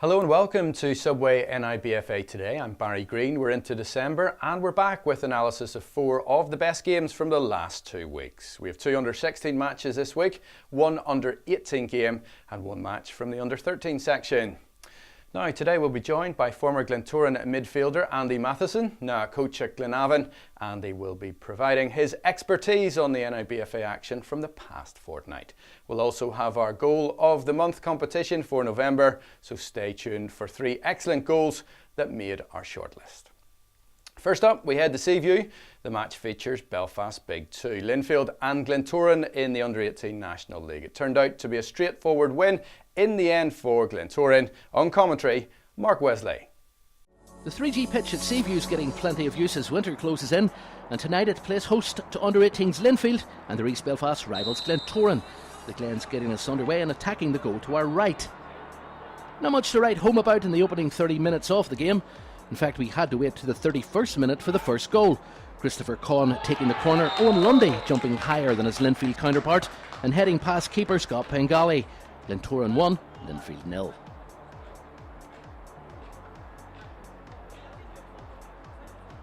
Hello and welcome to Subway NIBFA today. I'm Barry Green. We're into December and we're back with analysis of 4 of the best games from the last 2 weeks. We have 2 under-16 matches this week, 1 under-18 game and 1 match from the under-13 section. Now today we'll be joined by former Glentoran midfielder Andy Matheson, now coach at Glenavon. Andy will be providing his expertise on the NIBFA action from the past fortnight. We'll also have our Goal of the Month competition for November, so stay tuned for 3 excellent goals that made our shortlist. First up, we head to Seaview. The match features Belfast Big 2, Linfield and Glentoran in the Under-18 National League. It turned out to be a straightforward win in the end for Glentoran. On commentary, Mark Wesley. The 3G pitch at Seaview is getting plenty of use as winter closes in, and tonight it plays host to Under-18's Linfield and their East Belfast rivals Glentoran. The Glens getting us underway and attacking the goal to our right. Not much to write home about in the opening 30 minutes of the game. In fact, we had to wait to the 31st minute for the first goal. Christopher Conn taking the corner, Owen Lundy jumping higher than his Linfield counterpart and heading past keeper Scott Pengali. Glentoran 1, Linfield 0.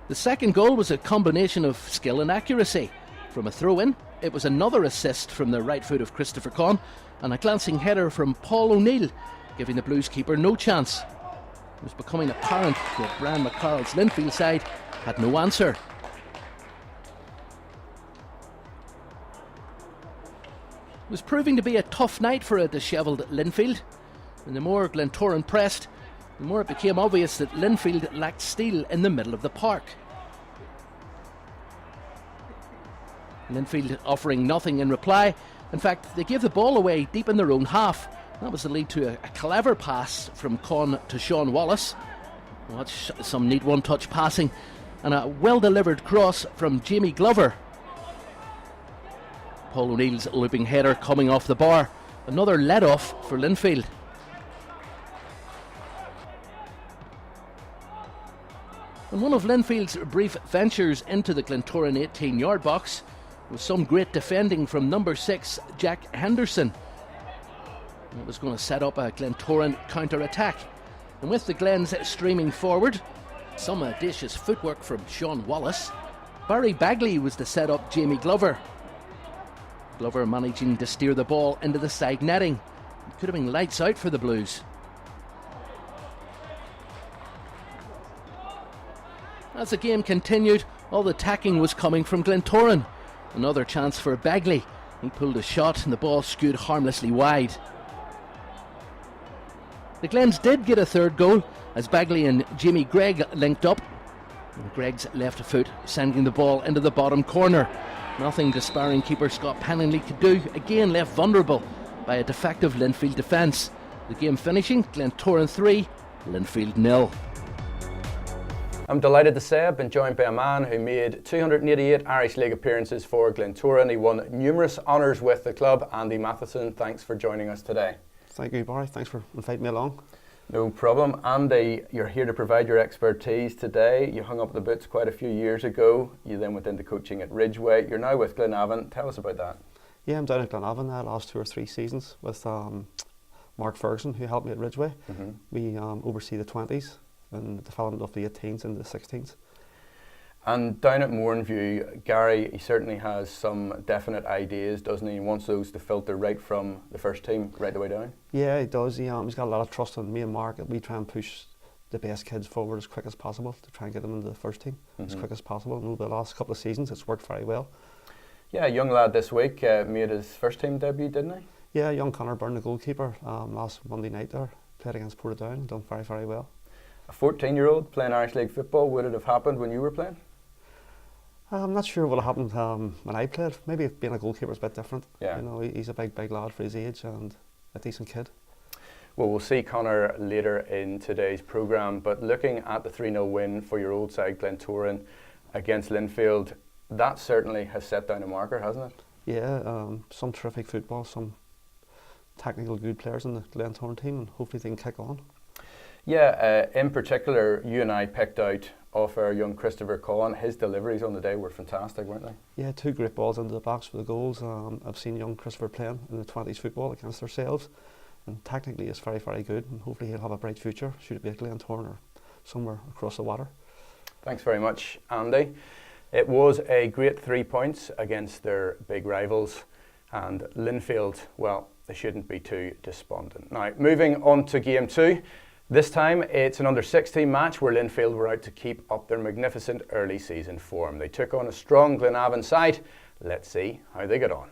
The second goal was a combination of skill and accuracy. From a throw-in, it was another assist from the right foot of Christopher Conn and a glancing header from Paul O'Neill, giving the Blues keeper no chance. It was becoming apparent that Brian McCarroll's Linfield side had no answer. It was proving to be a tough night for a dishevelled Linfield, and the more Glentoran pressed, the more it became obvious that Linfield lacked steel in the middle of the park. Linfield offering nothing in reply. In fact, they gave the ball away deep in their own half. That was the lead to a clever pass from Conn to Sean Wallace. Watch some neat one-touch passing and a well-delivered cross from Jamie Glover. Paul O'Neill's looping header coming off the bar. Another let-off for Linfield. And one of Linfield's brief ventures into the Glentoran 18-yard box was some great defending from number 6, Jack Henderson. It was going to set up a Glentoran counter-attack. And with the Glens streaming forward, some audacious footwork from Sean Wallace, Barry Bagley was to set up Jamie Glover. Glover managing to steer the ball into the side netting. It could have been lights out for the Blues. As the game continued, all the attacking was coming from Glentoran. Another chance for Bagley. He pulled a shot and the ball skewed harmlessly wide. The Glens did get a third goal as Bagley and Jimmy Gregg linked up. And Gregg's left foot sending the ball into the bottom corner. Nothing despairing keeper Scott Penningley could do, again left vulnerable by a defective Linfield defence. The game finishing, Glentoran 3, Linfield 0. I'm delighted to say I've been joined by a man who made 288 Irish League appearances for Glentoran. He won numerous honours with the club. Andy Matheson, thanks for joining us today. Thank you, Barry. Thanks for inviting me along. No problem. Andy, you're here to provide your expertise today. You hung up the boots quite a few years ago. You then went into coaching at Ridgeway. You're now with Glenavon. Tell us about that. Yeah, I'm down at Glenavon the last 2 or 3 seasons with Mark Ferguson, who helped me at Ridgeway. We oversee the 20s and the development of the 18s and the 16s. And down at Mourneview, Gary, he certainly has some definite ideas, doesn't he? He wants those to filter right from the first team right the way down. Yeah, he does. He's got a lot of trust in me and Mark. We try and push the best kids forward as quick as possible to try and get them into the first team as quick as possible. And over the last couple of seasons, it's worked very well. Yeah, a young lad this week made his first team debut, didn't he? Yeah, young Connor Byrne, the goalkeeper, last Monday night there, played against Portadown, done very, very well. A 14-year-old playing Irish League football, would it have happened when you were playing? I'm not sure what happened when I played. Maybe being a goalkeeper is a bit different. Yeah. You know, he's a big lad for his age and a decent kid. Well, we'll see Connor later in today's programme, but looking at the 3-0 win for your old side Glentoran against Linfield, that certainly has set down a marker, hasn't it? Yeah, some terrific football, some technical good players in the Glentoran team, and hopefully they can kick on. Yeah, in particular, you and I picked out of our young Christopher Conn. His deliveries on the day were fantastic, weren't they? Yeah, 2 great balls into the box for the goals. I've seen young Christopher playing in the 20s football against ourselves. and technically he's very, very good, and hopefully he'll have a bright future, should it be at Glentoran or somewhere across the water. Thanks very much, Andy. It was a great 3 points against their big rivals, and Linfield, well, they shouldn't be too despondent. Now, moving on to game 2. This time it's an under-16 match where Linfield were out to keep up their magnificent early season form. They took on a strong Glenavon side. Let's see how they got on.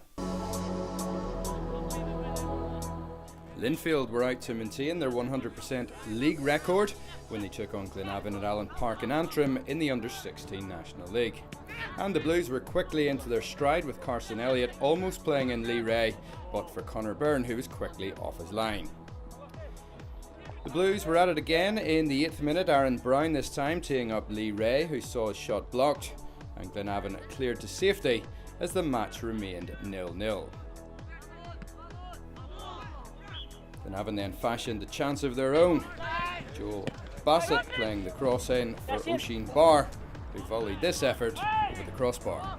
Linfield were out to maintain their 100% league record when they took on Glenavon at Allen Park in Antrim in the Under-16 National League. And the Blues were quickly into their stride, with Carson Elliott almost playing in Lee Ray, but for Conor Byrne, who was quickly off his line. The Blues were at it again in the 8th minute, Aaron Brown this time teeing up Lee Ray, who saw his shot blocked, and Glenavon cleared to safety as the match remained 0-0. Glenavon then fashioned a chance of their own. Joel Bassett playing the cross in for Oisin Barr, who volleyed this effort over the crossbar.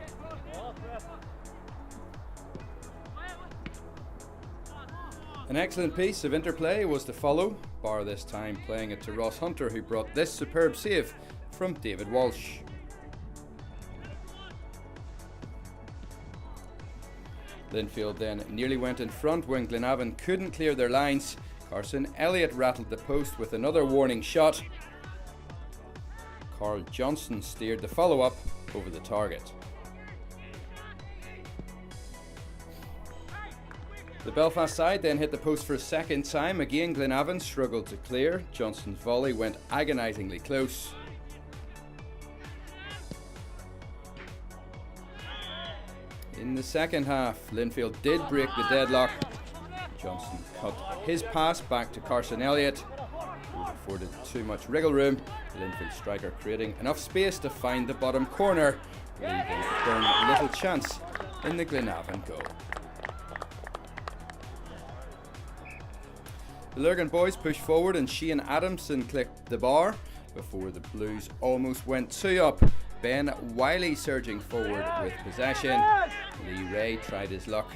An excellent piece of interplay was to follow, Barr this time playing it to Ross Hunter, who brought this superb save from David Walsh. Linfield then nearly went in front when Glenavon couldn't clear their lines. Carson Elliott rattled the post with another warning shot. Carl Johnson steered the follow-up over the target. The Belfast side then hit the post for a second time. Again, Glenavon struggled to clear. Johnson's volley went agonisingly close. In the second half, Linfield did break the deadlock. Johnson cut his pass back to Carson Elliott, who was afforded too much wriggle room. The Linfield striker creating enough space to find the bottom corner, leaving Byrne little chance in the Glenavon goal. The Lurgan boys pushed forward and Shane Adamson clipped the bar before the Blues almost went 2 up. Ben Wiley surging forward with possession. Lee Ray tried his luck,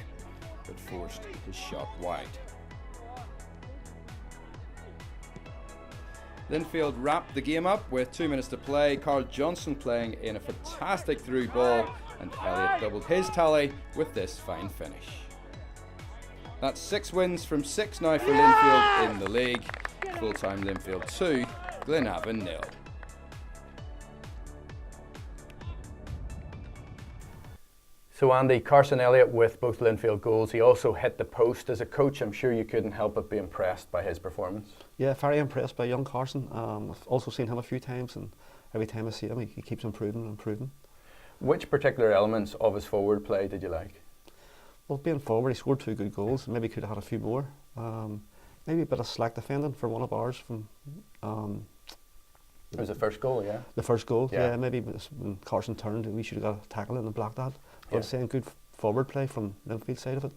but forced his shot wide. Linfield wrapped the game up with 2 minutes to play. Carl Johnson playing in a fantastic through ball, and Elliott doubled his tally with this fine finish. That's 6 wins from 6 now for Linfield in the league. Full-time Linfield 2, Glenavon 0. So Andy, Carson Elliott with both Linfield goals. He also hit the post. As a coach, I'm sure you couldn't help but be impressed by his performance. Yeah, very impressed by young Carson. I've also seen him a few times, and every time I see him, he keeps improving and improving. Which particular elements of his forward play did you like? Well, being forward, he scored 2 good goals. Maybe could have had a few more. Maybe a bit of slack defending for one of ours from. It was the first goal, yeah. The first goal, yeah. Maybe when Carson turned, we should have got a tackle in and blocked that. But saying good forward play from Linfield side of it.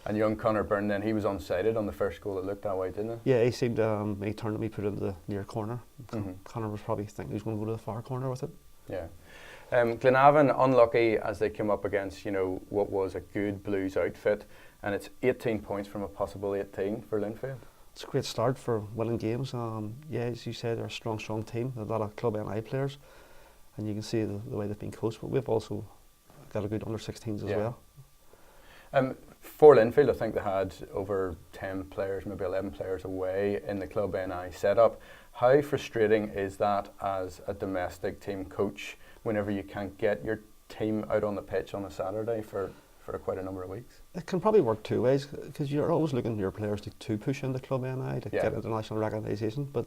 And young Conor Byrne then, he was unsighted on the first goal. It looked that way, didn't it? Yeah, he seemed when he turned him, he put it in the near corner. Conor was probably thinking he was going to go to the far corner with it. Yeah. Glenavon unlucky as they came up against, what was a good Blues outfit, and it's 18 points from a possible 18 for Linfield. It's a great start for winning games. Yeah, as you said, they're a strong team. There's a lot of club NI players, and you can see the way they've been coached. But we've also got a good under-16s as well. For Linfield, I think they had over 10 players, maybe 11 players away in the club NI setup. How frustrating is that as a domestic team coach whenever you can't get your team out on the pitch on a Saturday for quite a number of weeks? It can probably work 2 ways, because you're always looking at your players to push into club NI to get international recognition. But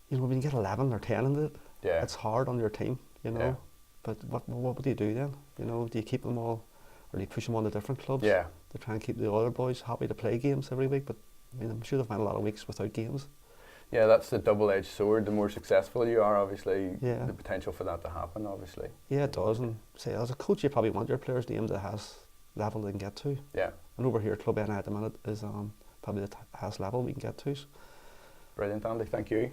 when you get 11 or 10 into it, it's hard on your team, Yeah. But what do you do then? Do you keep them all, or do you push them on to different clubs? Yeah. To try and keep the other boys happy to play games every week. But I'm sure they've had a lot of weeks without games. Yeah, that's the double-edged sword. The more successful you are, obviously, the potential for that to happen, obviously. Yeah, it does. And say, as a coach, you probably want your players to aim to the highest level they can get to. Yeah. And over here, Club NI at the minute is probably the highest level we can get to. Brilliant, Andy. Thank you.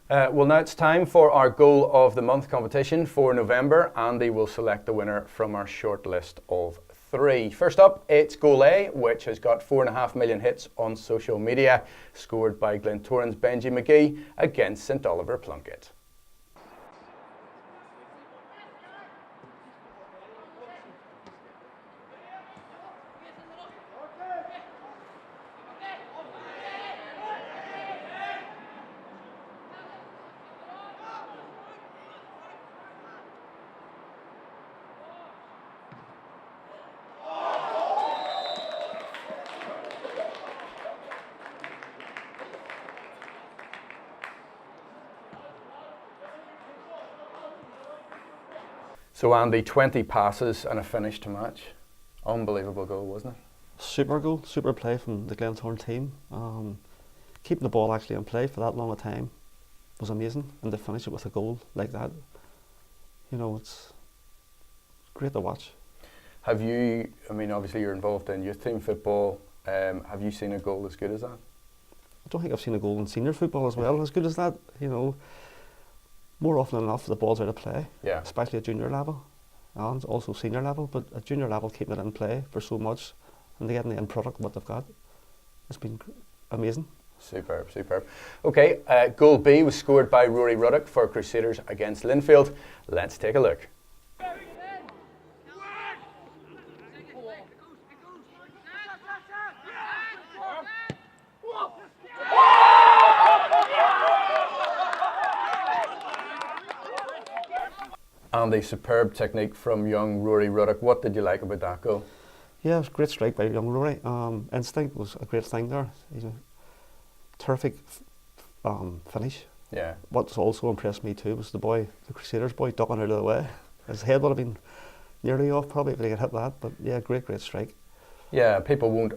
Well, now it's time for our Goal of the Month competition for November. Andy will select the winner from our short list of 3. First up, it's Goal A, which has got 4.5 million hits on social media, scored by Glentoran's Benji McGee against St Oliver Plunkett. So Andy, 20 passes and a finish to match. Unbelievable goal, wasn't it? Super goal, super play from the Glentoran team. Keeping the ball actually in play for that long a time was amazing, and to finish it with a goal like that, you know, it's great to watch. Have you, I mean, obviously you're involved in youth team football, have you seen a goal as good as that? I don't think I've seen a goal in senior football as well as good as that, you know. More often than enough, the ball's out of play, especially at junior level and also senior level. But at junior level, keeping it in play for so much and they getting the end product what they've got, it's been amazing. Superb, superb. Okay, Goal B was scored by Rory Ruddock for Crusaders against Linfield. Let's take a look. And a superb technique from young Rory Ruddock. What did you like about that goal? Yeah, it was a great strike by young Rory. Instinct was a great thing there. He's a terrific finish. Yeah. What's also impressed me too was the Crusaders boy ducking out of the way. His head would have been nearly off probably if he had hit that, but yeah, great strike. Yeah, people won't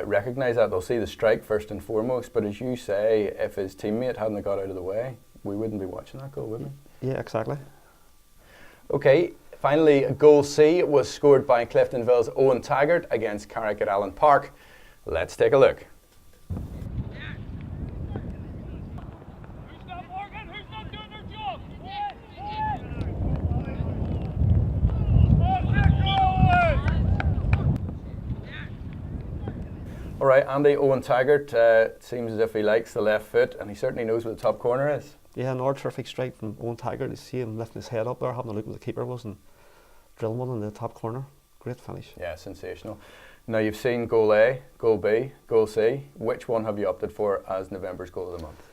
recognise that. They'll see the strike first and foremost, but as you say, if his teammate hadn't got out of the way, we wouldn't be watching that goal, would we? Yeah, exactly. Okay, finally, Goal C was scored by Cliftonville's Owen Taggart against Carrick at Allen Park. Let's take a look. All right, Andy, Owen Taggart seems as if he likes the left foot, and he certainly knows where the top corner is. Yeah, another terrific strike from Owen Taggart. You see him lifting his head up there, having a look where the keeper was and drilling one in the top corner. Great finish. Yeah, sensational. Now you've seen Goal A, Goal B, Goal C. Which one have you opted for as November's Goal of the Month?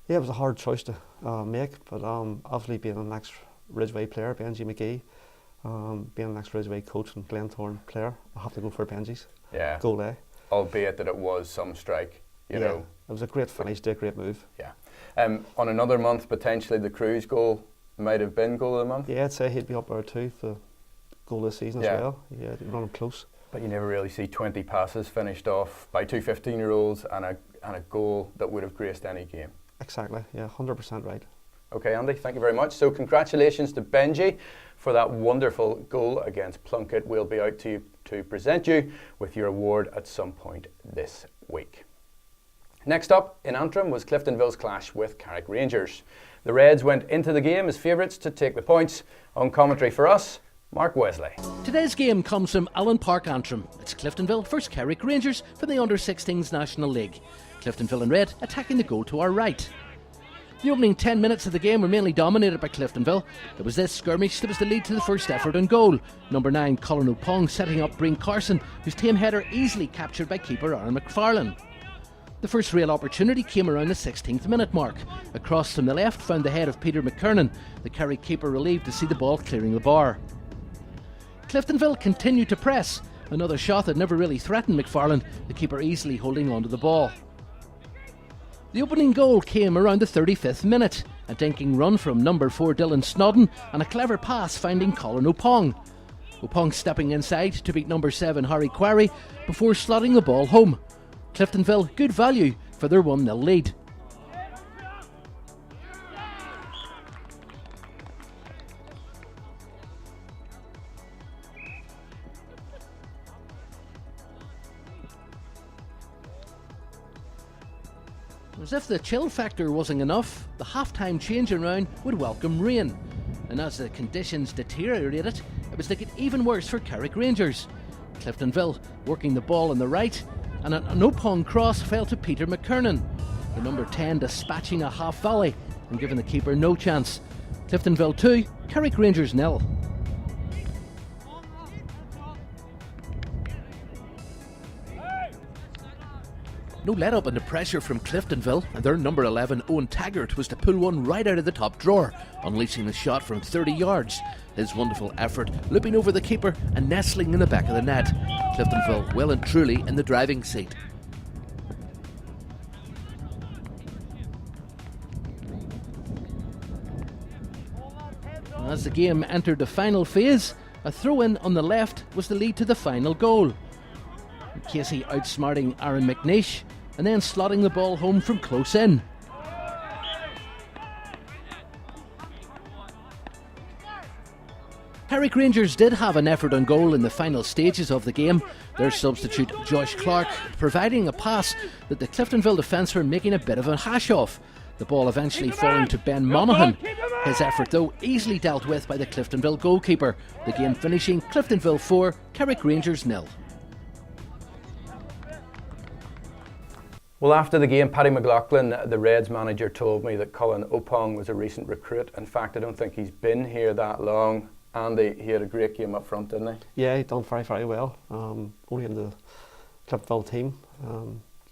Yeah, it was a hard choice to make, but obviously being an ex-Ridgeway player, Benji McGee, being an ex-Ridgeway coach and Glentoran player, I have to go for Benji's Goal A. Albeit that it was some strike, you know. It was a great finish, a great move. Yeah. On another month, potentially the Cruise goal might have been Goal of the Month. Yeah, I'd say he'd be up there too for goal of the season as well. Yeah, running close. But you never really see 20 passes finished off by two 15-year-olds and a goal that would have graced any game. Exactly, yeah, 100% right. Okay, Andy, thank you very much. So congratulations to Benji for that wonderful goal against Plunkett. We'll be out to present you with your award at some point this week. Next up in Antrim was Cliftonville's clash with Carrick Rangers. The Reds went into the game as favourites to take the points. On commentary for us, Mark Wesley. Today's game comes from Allen Park, Antrim. It's Cliftonville versus Carrick Rangers from the Under-16s National League. Cliftonville in red attacking the goal to our right. The opening 10 minutes of the game were mainly dominated by Cliftonville. There was this skirmish that was the lead to the first effort and goal. Number 9 Colin O'Pong setting up Breen Carson, whose tame header easily captured by keeper Aaron McFarlane. The first real opportunity came around the 16th minute mark. A cross from the left found the head of Peter McKernan. The Carrick keeper relieved to see the ball clearing the bar. Cliftonville continued to press. Another shot that never really threatened McFarlane, the keeper easily holding onto the ball. The opening goal came around the 35th minute. A dinking run from number 4 Dylan Snodden and a clever pass finding Colin O'Pong. O'Pong stepping inside to beat number 7 Harry Quarry before slotting the ball home. Cliftonville good value for their 1-0 lead. As if the chill factor wasn't enough, the half-time changing round would welcome rain. And as the conditions deteriorated, it was looking even worse for Carrick Rangers. Cliftonville working the ball on the right, and an Opong cross fell to Peter McKernan. The number 10 dispatching a half volley and giving the keeper no chance. Cliftonville 2, Carrick Rangers 0. No let up in the pressure from Cliftonville, and their number 11 Owen Taggart was to pull one right out of the top drawer, unleashing the shot from 30 yards. His wonderful effort looping over the keeper and nestling in the back of the net. Cliftonville well and truly in the driving seat. As the game entered the final phase, a throw-in on the left was the lead to the final goal. Casey outsmarting Aaron McNeish and then slotting the ball home from close in. Carrick Rangers did have an effort on goal in the final stages of the game, their substitute Josh Clark providing a pass that the Cliftonville defence were making a bit of a hash of. The ball eventually falling to Ben Monaghan. His effort though easily dealt with by the Cliftonville goalkeeper. The game finishing Cliftonville 4, Carrick Rangers 0. Well, after the game, Paddy McLaughlin, the Reds manager, told me that Colin Opong was a recent recruit. In fact, I don't think he's been here that long. Andy, he had a great game up front, didn't he? Yeah, he done very, very well. Only in the Cliftonville team.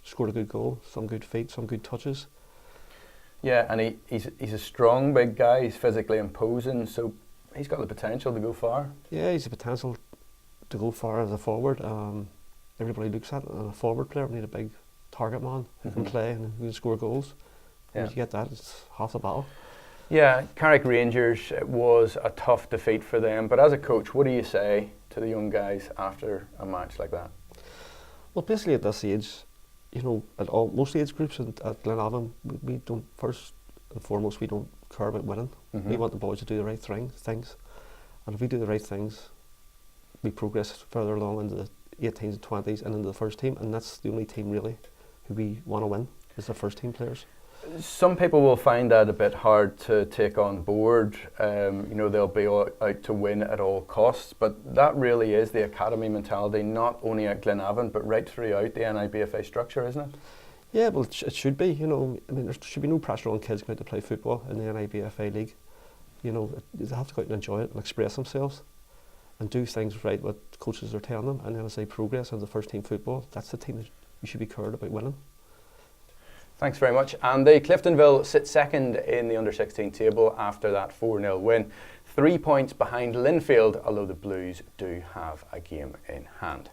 Scored a good goal, some good feet, some good touches. Yeah, and he's a strong big guy. He's physically imposing, so he's got the potential to go far. Yeah, he's the potential to go far as a forward. Everybody looks at it, and a forward player need a big target man who can play and who can score goals. Yeah. Once you get that, it's half the battle. Yeah, Carrick Rangers, it was a tough defeat for them, but as a coach, what do you say to the young guys after a match like that? Well, basically at this age, you know, at most age groups at Glenavon, we don't, first and foremost, we don't care about winning. We want the boys to do the right things, and if we do the right things, we progress further along into the 18s and 20s and into the first team, and that's the only team really who we want to win, is the first team players. Some people will find that a bit hard to take on board. You know, they'll be out to win at all costs, but that really is the academy mentality, not only at Glenavon, but right throughout the NIBFA structure, isn't it? Yeah, well, it should be. You know, I mean, there should be no pressure on kids going out to play football in the NIBFA league. You know, they have to go out and enjoy it and express themselves and do things right, what coaches are telling them, and then as they progress into first team football, that's the team that you should be cared about winning. Thanks very much, Andy. Cliftonville sit second in the under-16 table after that 4-0 win. 3 points behind Linfield, although the Blues do have a game in hand.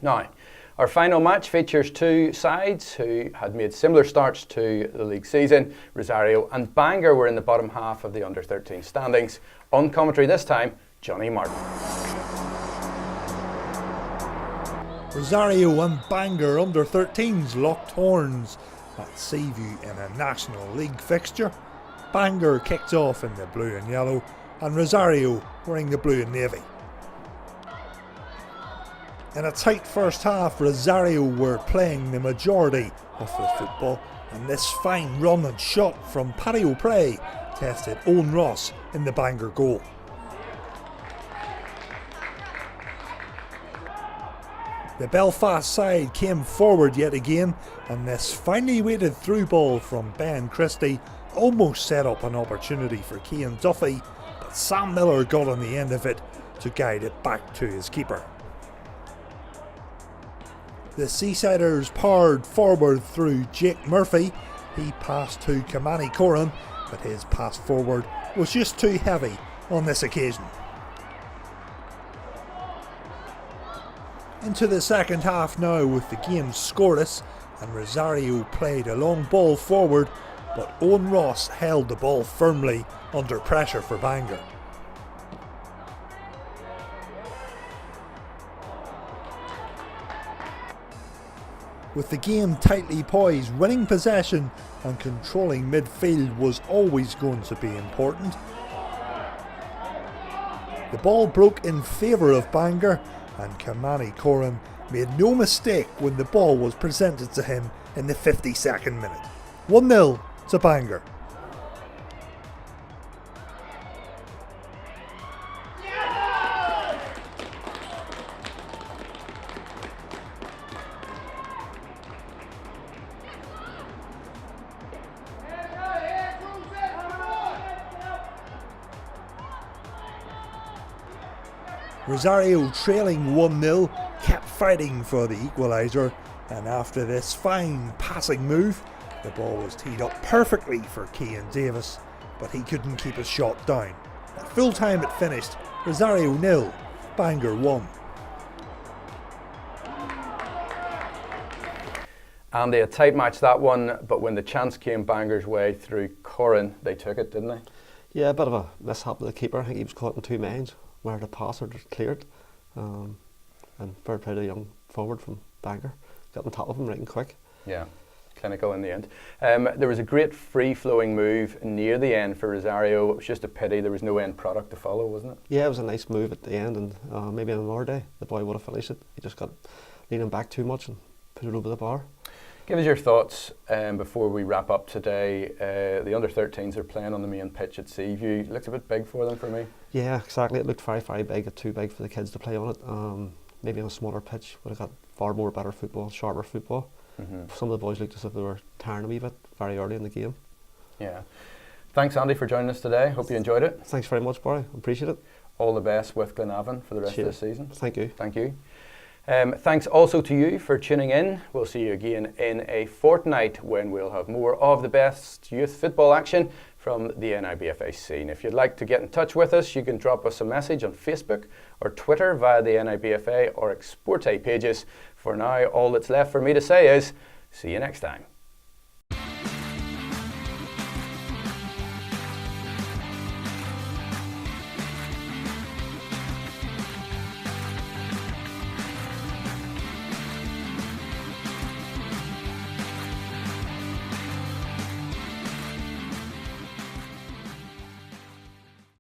Now, our final match features two sides who had made similar starts to the league season. Rosario and Bangor were in the bottom half of the under-13 standings. On commentary this time, Johnny Martin. Rosario and Bangor under-13s locked horns at Seaview in a National League fixture. Bangor kicked off in the blue and yellow, and Rosario wearing the blue and navy. In a tight first half, Rosario were playing the majority of the football, and this fine run and shot from Paddy O'Prey tested Owen Ross in the Bangor goal. The Belfast side came forward yet again, and this finely weighted through ball from Ben Christie almost set up an opportunity for Cian Duffy, but Sam Miller got on the end of it to guide it back to his keeper. The Seasiders powered forward through Jake Murphy. He passed to Kamani Coran, but his pass forward was just too heavy on this occasion. Into the second half now with the game scoreless, and Rosario played a long ball forward, but Owen Ross held the ball firmly under pressure for Bangor. With the game tightly poised, winning possession and controlling midfield was always going to be important. The ball broke in favour of Bangor, and Kamani Coran made no mistake when the ball was presented to him in the 52nd minute. 1-0 to Bangor. Rosario, trailing 1-0, kept fighting for the equaliser, and after this fine passing move, the ball was teed up perfectly for Cian Davis, but he couldn't keep his shot down. At full time it finished, Rosario 0, Bangor 1. Andy, a tight match that one, but when the chance came Bangor's way through Corrin, they took it, didn't they? Yeah, a bit of a mishap with the keeper. I think he was caught in two minds where the passer just cleared. And fair play to the young forward from Bangor. Got on top of him right and quick. Yeah, clinical in the end. There was a great free-flowing move near the end for Rosario. It was just a pity there was no end product to follow, wasn't it? Yeah, it was a nice move at the end, and maybe on another day the boy would have finished it. He just got leaning back too much and put it over the bar. Give us your thoughts before we wrap up today. The under-13s are playing on the main pitch at Seaview. It looks a bit big for them for me. Yeah, exactly. It looked very, very big. Too big for the kids to play on it. Maybe on a smaller pitch would have got far more better football, sharper football. Some of the boys looked as if they were tiring a wee bit very early in the game. Yeah. Thanks, Andy, for joining us today. Hope you enjoyed it. Thanks very much, Barry. Appreciate it. All the best with Glenavon for the rest of the season. Thank you. Thank you. Thanks also to you for tuning in. We'll see you again in a fortnight when we'll have more of the best youth football action from the NIBFA scene. If you'd like to get in touch with us, you can drop us a message on Facebook or Twitter via the NIBFA or Exporte pages. For now, all that's left for me to say is, see you next time.